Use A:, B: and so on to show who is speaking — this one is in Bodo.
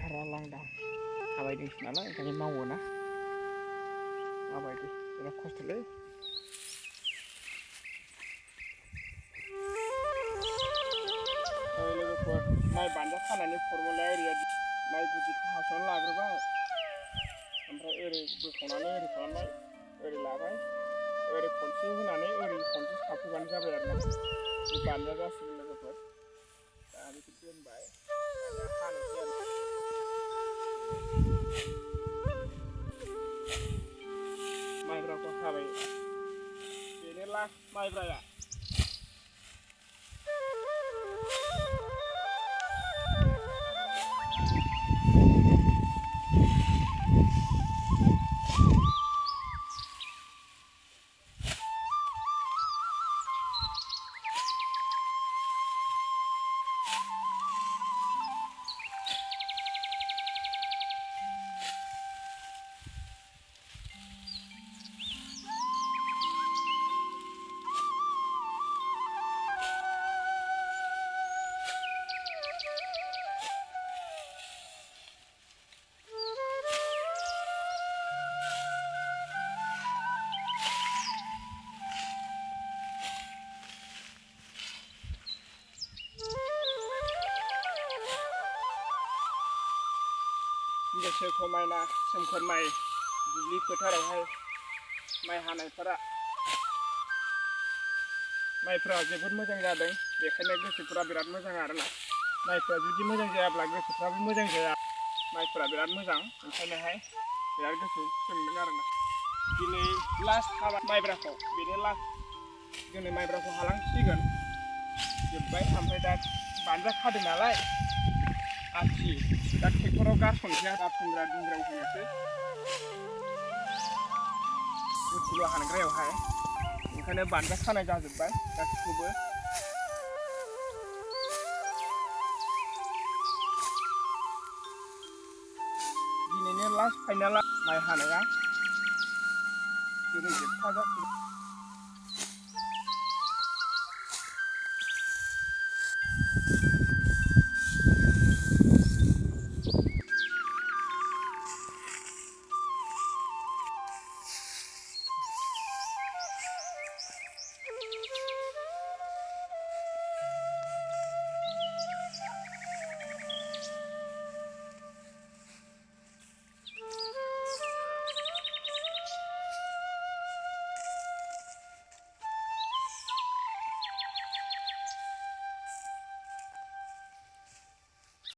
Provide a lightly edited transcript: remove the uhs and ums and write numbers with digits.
A: फोथारा लांदां थाबायदोंसो नालाय ओंखायनो मावो ना माबायदि बिराद खस्थ'लै लोगोफोर माइ बान्जा खानायनि फर्मुलाया ओरैबायदि माइ गुदिखौ हास'नानै लाग्रोबाय ओमफ्राय ओरै बोखावनानै ओरै खालामबाय ओरै लाबाय ओरै खनसे होनानै ओरै खनसे साफ्रेबानो जाबाय आरो ना बे बान्जा जासिगोन लोगोफोर दा बेखौ दोनबाय दा हानोसै आरो माइब्राखौ हाबाय बेनो लास्ट माइब्राया गोसो समायना सोमखोर माइ दुब्लि फोथारावहाय माइ हानायफोरा माइफ्रा जोबोद मोजां जादों बेखायनो गोसोफोरा बिराद मोजां आरोना माइफ्रा जुदि मोजां जायाब्ला गोसोफ्राबो मोजां जाया माइफ्रा बिराद मोजां ओंखायनोहाय बिराद गोसोआव खुसि मोनदों आरोना दिनै लास्ट हाबाय माइब्राखौ बेनो लास्ट दिनै माइब्राखौ हालांसिगोन जोब्बाय ओमफ्राय दा बान्जा खादों नालाय आथि दा ट्रेक्टराव गारसनसै दा फुंग्रा दुंग्रायाव होनोसै बुस्थुल' हानग्रायावहाय ओंखायनो बान्जा खानाय जाजोब्बाय गासिखौबो दिनैनो लास्ट फाइनाल माइ हानाया दिनै जोबथा जासिगोन